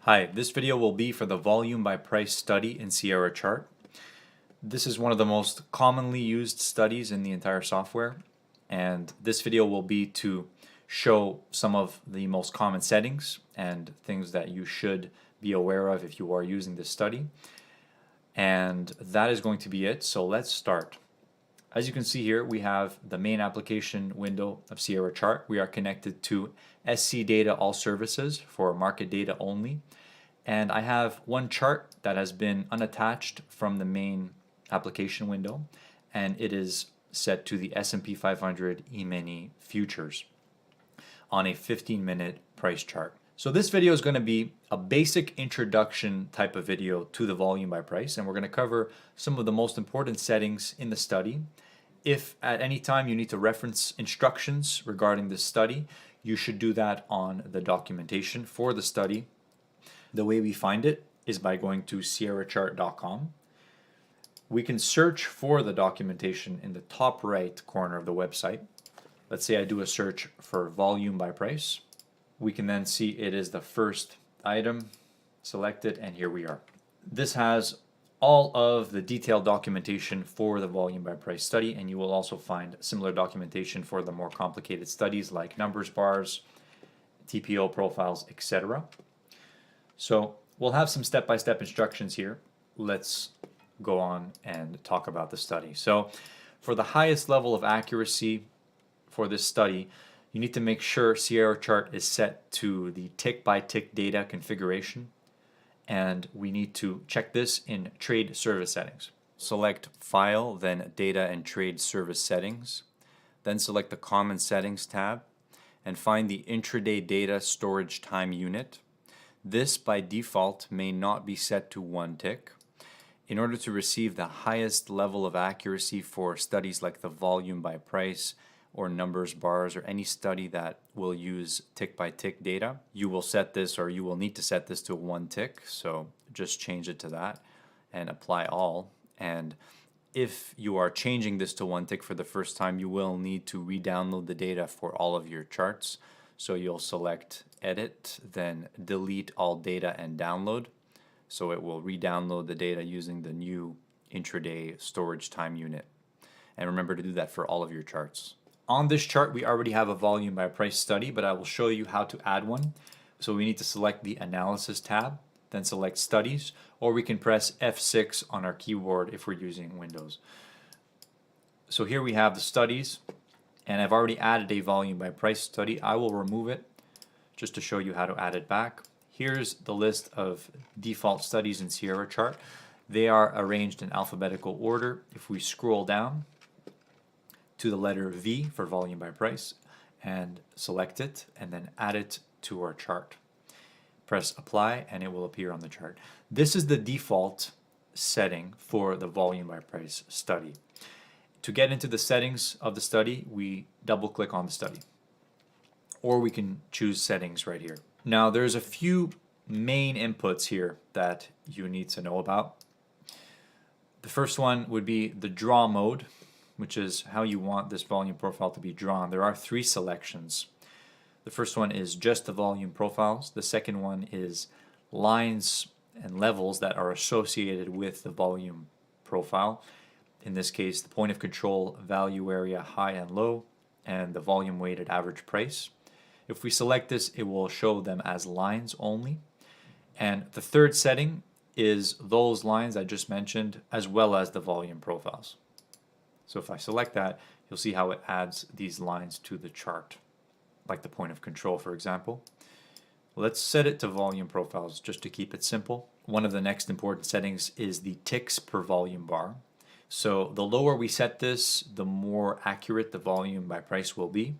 Hi, this video will be for the volume by price study in Sierra Chart. This is one of the most commonly used studies in the entire software, and this video will be to show some of the most common settings and things that you should be aware of if you are using this study. And that is going to be it, so let's start. As you can see here, we have the main application window of Sierra Chart. We are connected to SC Data All Services for market data only. And I have one chart that has been unattached from the main application window, and it is set to the S&P 500 E-mini futures on a 15-minute price chart. So this video is going to be a basic introduction type of video to the volume by price, and we're going to cover some of the most important settings in the study. If at any time you need to reference instructions regarding this study, you should do that on the documentation for the study. The way we find it is by going to sierrachart.com. We can search for the documentation in the top right corner of the website. Let's say I do a search for volume by price. We can then see it is the first item selected, and here we are. This has all of the detailed documentation for the volume by price study, and you will also find similar documentation for the more complicated studies like numbers bars, TPO profiles, etc. So we'll have some step-by-step instructions here. Let's go on and talk about the study. So for the highest level of accuracy for this study, you need to make sure Sierra Chart is set to the tick-by-tick data configuration, and we need to check this in Trade Service Settings. Select File, then Data and Trade Service Settings, then select the Common Settings tab, and find the Intraday Data Storage Time Unit. This by default may not be set to 1 tick. In order to receive the highest level of accuracy for studies like the volume by price or numbers bars or any study that will use tick by tick data, you will set this, or you will need to set this to 1 tick. So just change it to that and apply all. And if you are changing this to 1 tick for the first time, you will need to re-download the data for all of your charts. So you'll select Edit, then Delete All Data and Download. So it will re-download the data using the new intraday storage time unit. And remember to do that for all of your charts. On this chart, we already have a volume by price study, but I will show you how to add one. So we need to select the Analysis tab, then select Studies, or we can press F6 on our keyboard if we're using Windows. So here we have the studies, and I've already added a volume by price study. I will remove it just to show you how to add it back. Here's the list of default studies in Sierra Chart. They are arranged in alphabetical order. If we scroll down to the letter V for volume by price and select it and then add it to our chart, press apply and it will appear on the chart. This is the default setting for the volume by price study. To get into the settings of the study, we double click on the study, or we can choose settings right here. Now there's a few main inputs here that you need to know about. The first one would be the draw mode, which is how you want this volume profile to be drawn. There are 3 selections. The first one is just the volume profiles. The second one is lines and levels that are associated with the volume profile. In this case, the point of control, value area, high and low, and the volume weighted average price. If we select this, it will show them as lines only. And the third setting is those lines I just mentioned, as well as the volume profiles. So if I select that, you'll see how it adds these lines to the chart, like the point of control, for example. Let's set it to volume profiles just to keep it simple. One of the next important settings is the ticks per volume bar. So the lower we set this, the more accurate the volume by price will be.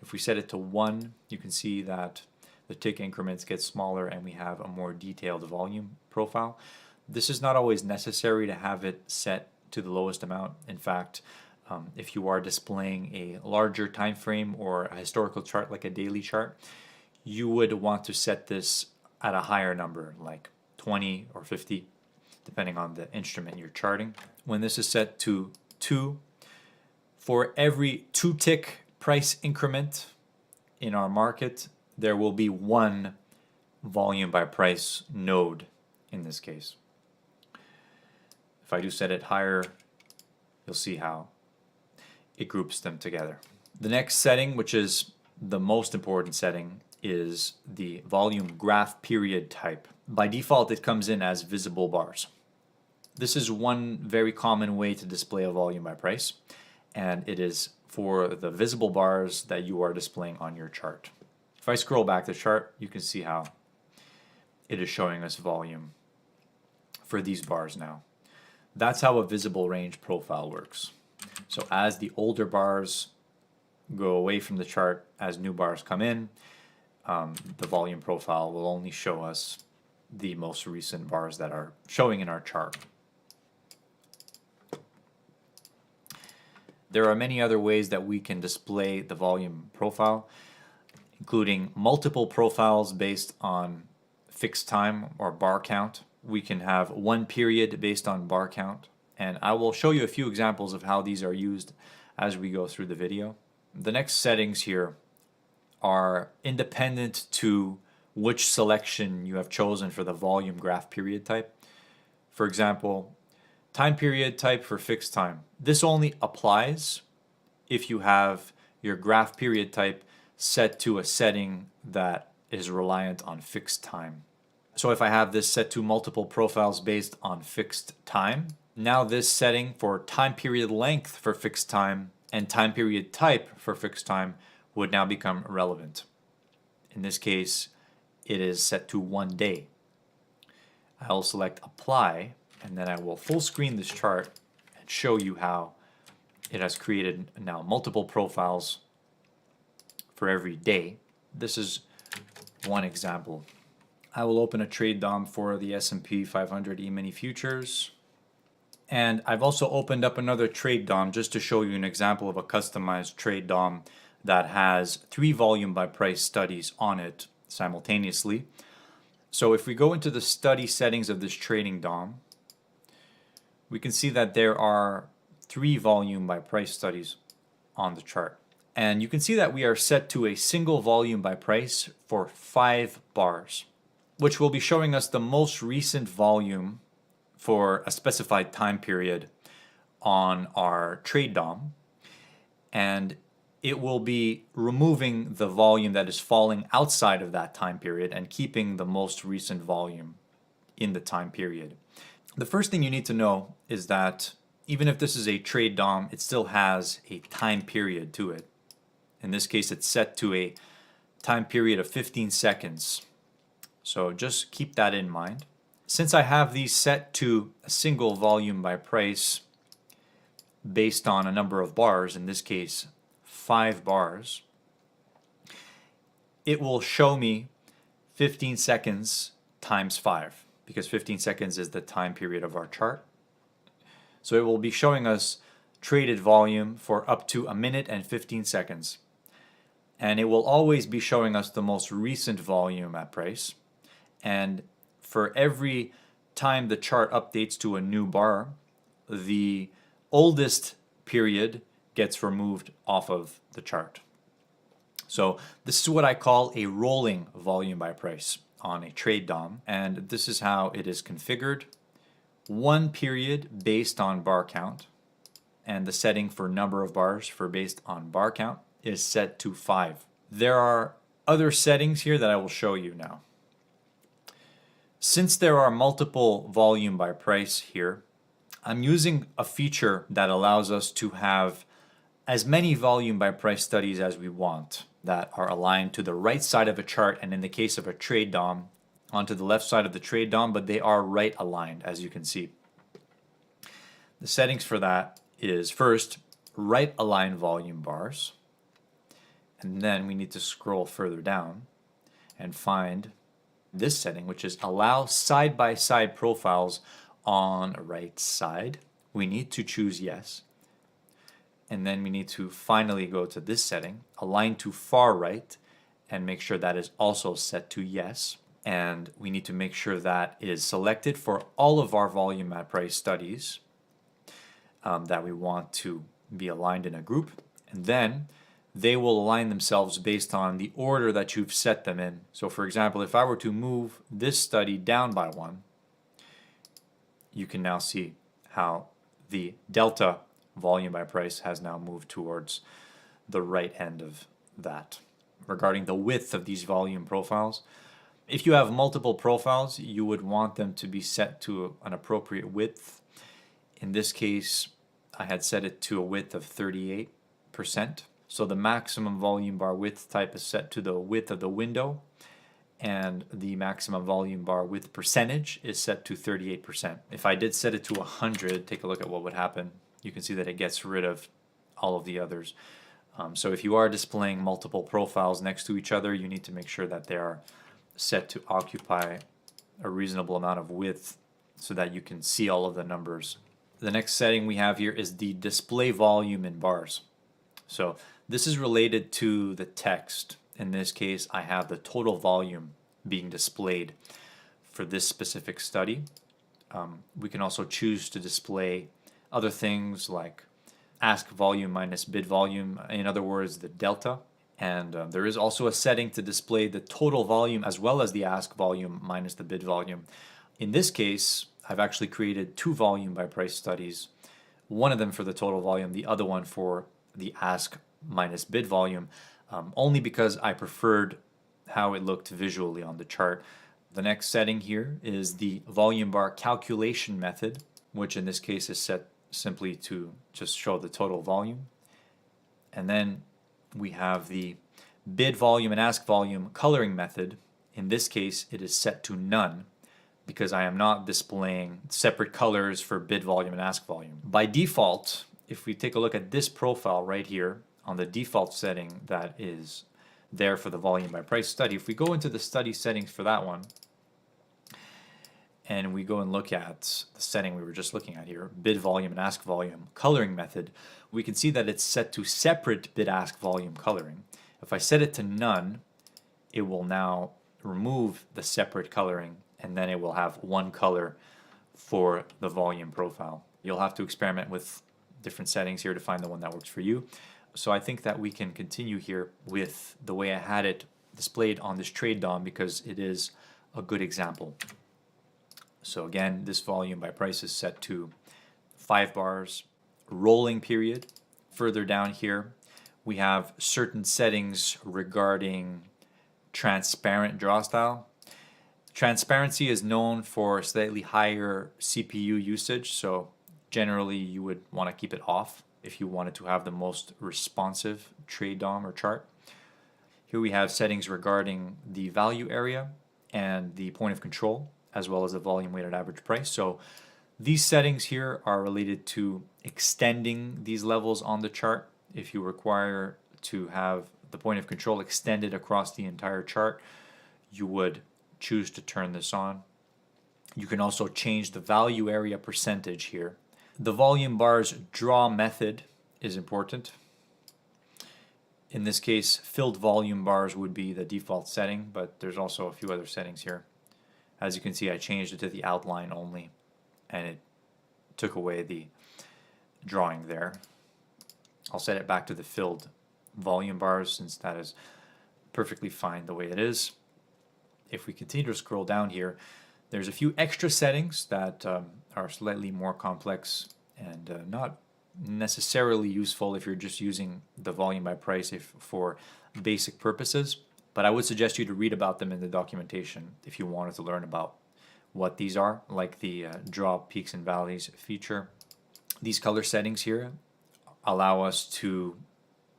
If we set it to 1, you can see that the tick increments get smaller and we have a more detailed volume profile. This is not always necessary to have it set to the lowest amount. In fact, if you are displaying a larger time frame or a historical chart like a daily chart, you would want to set this at a higher number, like 20 or 50, depending on the instrument you're charting. When this is set to 2, for every 2 tick price increment in our market, there will be 1 volume by price node in this case. If I do set it higher, you'll see how it groups them together. The next setting, which is the most important setting, is the volume graph period type. By default, it comes in as visible bars. This is one very common way to display a volume by price, and it is for the visible bars that you are displaying on your chart. If I scroll back the chart, you can see how it is showing us volume for these bars now. That's how a visible range profile works. So as the older bars go away from the chart, as new bars come in, the volume profile will only show us the most recent bars that are showing in our chart. There are many other ways that we can display the volume profile, including multiple profiles based on fixed time or bar count. We can have one period based on bar count, and I will show you a few examples of how these are used as we go through the video. The next settings here are independent to which selection you have chosen for the volume graph period type. For example, time period type for fixed time. This only applies if you have your graph period type set to a setting that is reliant on fixed time. So if I have this set to multiple profiles based on fixed time, now this setting for time period length for fixed time and time period type for fixed time would now become relevant. In this case, it is set to 1 day. I'll select apply, and then I will full screen this chart and show you how it has created now multiple profiles for every day. This is one example. I will open a trade DOM for the S&P 500 E-mini futures. And I've also opened up another trade DOM just to show you an example of a customized trade DOM that has 3 volume by price studies on it simultaneously. So if we go into the study settings of this trading DOM, we can see that there are 3 volume by price studies on the chart. And you can see that we are set to a single volume by price for 5 bars, which will be showing us the most recent volume for a specified time period on our trade DOM. And it will be removing the volume that is falling outside of that time period and keeping the most recent volume in the time period. The first thing you need to know is that even if this is a trade DOM, it still has a time period to it. In this case, it's set to a time period of 15 seconds. So just keep that in mind. Since I have these set to a single volume by price based on a number of bars, in this case 5 bars, it will show me 15 seconds times 5, because 15 seconds is the time period of our chart. So it will be showing us traded volume for up to 1 minute and 15 seconds. And it will always be showing us the most recent volume at price. And for every time the chart updates to a new bar, the oldest period gets removed off of the chart. So this is what I call a rolling volume by price on a trade DOM, and this is how it is configured. 1 period based on bar count, and the setting for number of bars for based on bar count is set to 5. There are other settings here that I will show you now. Since there are multiple volume by price here, I'm using a feature that allows us to have as many volume by price studies as we want that are aligned to the right side of a chart, and in the case of a trade DOM, onto the left side of the trade DOM, but they are right aligned, as you can see. The settings for that is first, right align volume bars, and then we need to scroll further down and find this setting, which is allow side-by-side profiles on right side. We need to choose yes. And then we need to finally go to this setting, align to far right, and make sure that is also set to yes. And we need to make sure that it is selected for all of our volume at price studies that we want to be aligned in a group. And then they will align themselves based on the order that you've set them in. So for example, if I were to move this study down by one, you can now see how the delta volume by price has now moved towards the right end of that. Regarding the width of these volume profiles, if you have multiple profiles, you would want them to be set to an appropriate width. In this case, I had set it to a width of 38%. So the maximum volume bar width type is set to the width of the window, and the maximum volume bar width percentage is set to 38%. If I did set it to 100, take a look at what would happen. You can see that it gets rid of all of the others. So if you are displaying multiple profiles next to each other, you need to make sure that they are set to occupy a reasonable amount of width so that you can see all of the numbers. The next setting we have here is the display volume in bars. So this is related to the text. In this case, I have the total volume being displayed for this specific study. We can also choose to display other things like ask volume minus bid volume, in other words, the delta. And there is also a setting to display the total volume as well as the ask volume minus the bid volume. In this case, I've actually created two volume by price studies, one of them for the total volume, the other one for the ask minus bid volume, only because I preferred how it looked visually on the chart. The next setting here is the volume bar calculation method, which in this case is set simply to just show the total volume. And then we have the bid volume and ask volume coloring method. In this case, it is set to none because I am not displaying separate colors for bid volume and ask volume. By default, if we take a look at this profile right here on the default setting that is there for the volume by price study, if we go into the study settings for that one and we go and look at the setting we were just looking at here, bid volume and ask volume coloring method, we can see that it's set to separate bid ask volume coloring. If I set it to none, it will now remove the separate coloring, and then it will have one color for the volume profile. You'll have to experiment with different settings here to find the one that works for you. So I think that we can continue here with the way I had it displayed on this trade DOM because it is a good example. So again, this volume by price is set to 5 bars, rolling period. Further down here, we have certain settings regarding transparent draw style. Transparency is known for slightly higher CPU usage, so generally you would want to keep it off if you wanted to have the most responsive trade DOM or chart. Here we have settings regarding the value area and the point of control, as well as the volume weighted average price. So these settings here are related to extending these levels on the chart. If you require to have the point of control extended across the entire chart, you would choose to turn this on. You can also change the value area percentage here. The volume bars draw method is important. In this case, filled volume bars would be the default setting, but there's also a few other settings here. As you can see, I changed it to the outline only, and it took away the drawing there. I'll set it back to the filled volume bars since that is perfectly fine the way it is. If we continue to scroll down here, there's a few extra settings that are slightly more complex and not necessarily useful if you're just using the volume by price for basic purposes. But I would suggest you to read about them in the documentation if you wanted to learn about what these are, like the draw peaks and valleys feature. These color settings here allow us to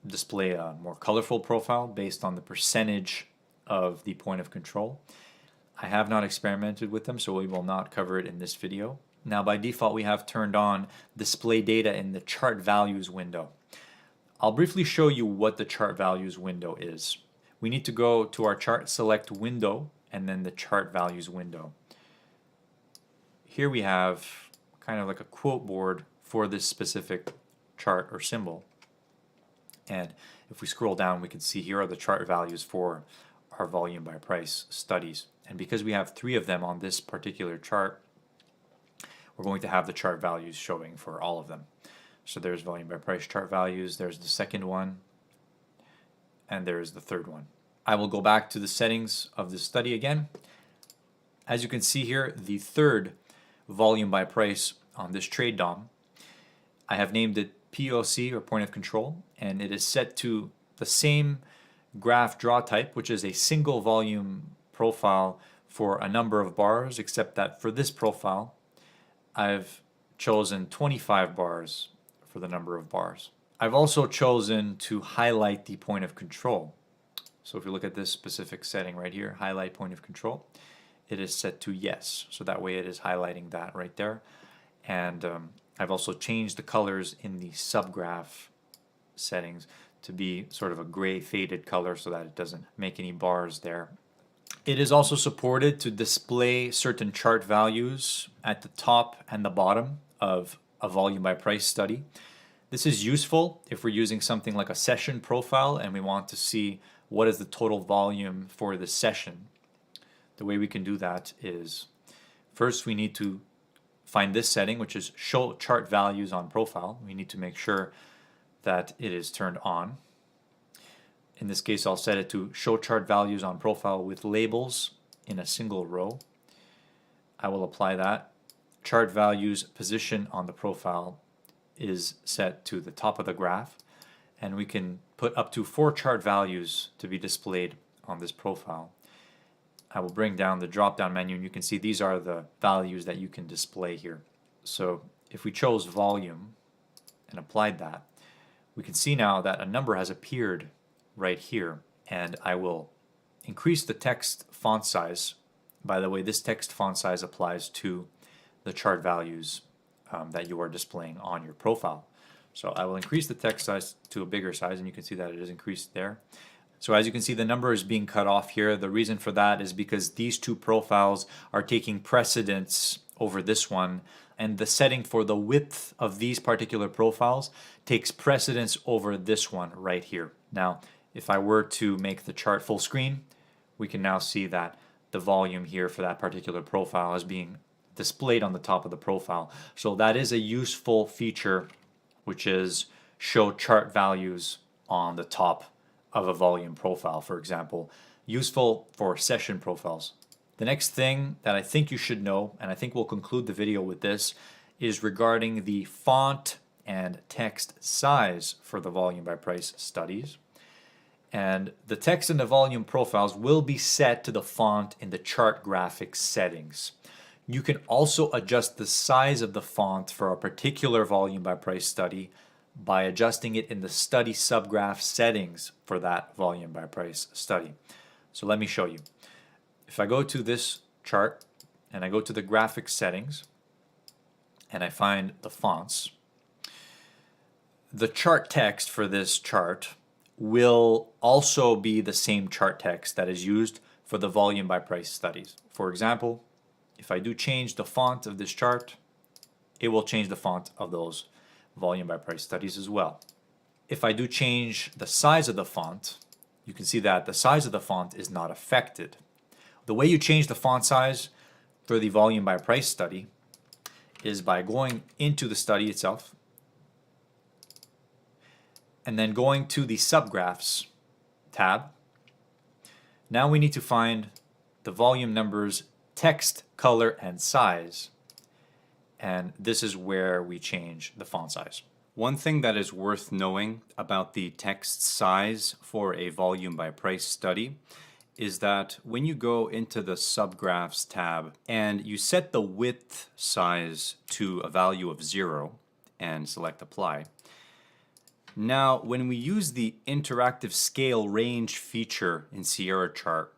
display a more colorful profile based on the percentage of the point of control. I have not experimented with them, so we will not cover it in this video. Now, by default, we have turned on display data in the chart values window. I'll briefly show you what the chart values window is. We need to go to our chart select window and then the chart values window. Here we have kind of like a quote board for this specific chart or symbol. And if we scroll down, we can see here are the chart values for our volume by price studies. And because we have 3 of them on this particular chart, we're going to have the chart values showing for all of them. So there's volume by price chart values. There's the second one. and there is the third one. I will go back to the settings of this study again. As you can see here, the third volume by price on this trade DOM, I have named it POC, or point of control, and it is set to the same graph draw type, which is a single volume profile for a number of bars, except that for this profile, I've chosen 25 bars for the number of bars. I've also chosen to highlight the point of control. So if you look at this specific setting right here, highlight point of control, it is set to yes. So that way it is highlighting that right there. And I've also changed the colors in the subgraph settings to be sort of a gray faded color so that it doesn't make any bars there. It is also supported to display certain chart values at the top and the bottom of a volume by price study. This is useful if we're using something like a session profile and we want to see what is the total volume for the session. The way we can do that is, first we need to find this setting, which is show chart values on profile. We need to make sure that it is turned on. In this case, I'll set it to show chart values on profile with labels in a single row. I will apply that. Chart values position on the profile is set to the top of the graph, and we can put up to 4 chart values to be displayed on this profile. I will bring down the drop down menu and you can see these are the values that you can display here. So if we chose volume and applied that, we can see now that a number has appeared right here, and I will increase the text font size. By the way, this text font size applies to the chart values that you are displaying on your profile. So I will increase the text size to a bigger size, and you can see that it is increased there. So as you can see, the number is being cut off here. The reason for that is because these two profiles are taking precedence over this one, and the setting for the width of these particular profiles takes precedence over this one right here. Now, if I were to make the chart full screen, we can now see that the volume here for that particular profile is being displayed on the top of the profile. So that is a useful feature, which is show chart values on the top of a volume profile, for example. Useful for session profiles. The next thing that I think you should know, and I think we'll conclude the video with this, is regarding the font and text size for the volume by price studies. And the text in the volume profiles will be set to the font in the chart graphics settings. You can also adjust the size of the font for a particular volume by price study by adjusting it in the study subgraph settings for that volume by price study. So let me show you. If I go to this chart and I go to the graphics settings and I find the fonts, the chart text for this chart will also be the same chart text that is used for the volume by price studies. For example, if I do change the font of this chart, it will change the font of those volume by price studies as well. If I do change the size of the font, you can see that the size of the font is not affected. The way you change the font size for the volume by price study is by going into the study itself and then going to the subgraphs tab. Now we need to find the volume numbers, text, color, and size. And this is where we change the font size. One thing that is worth knowing about the text size for a volume by price study is that when you go into the subgraphs tab and you set the width size to a value of 0 and select apply, now when we use the interactive scale range feature in Sierra Chart,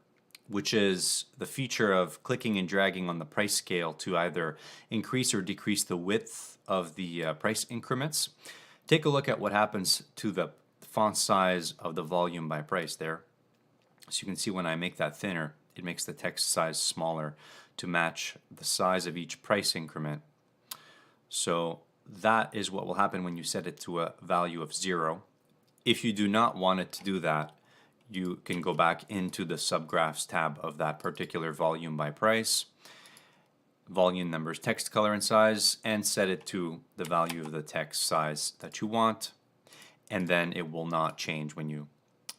which is the feature of clicking and dragging on the price scale to either increase or decrease the width of the price increments, take a look at what happens to the font size of the volume by price there. So you can see when I make that thinner, it makes the text size smaller to match the size of each price increment. So that is what will happen when you set it to a value of 0. If you do not want it to do that, you can go back into the subgraphs tab of that particular volume by price, volume numbers, text, color, and size, and set it to the value of the text size that you want, and then it will not change when you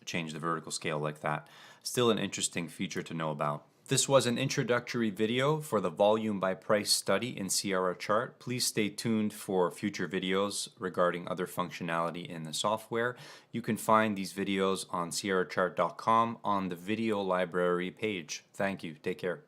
change the vertical scale like that. Still an interesting feature to know about. This was an introductory video for the volume by price study in Sierra Chart. Please stay tuned for future videos regarding other functionality in the software. You can find these videos on sierrachart.com on the video library page. Thank you. Take care.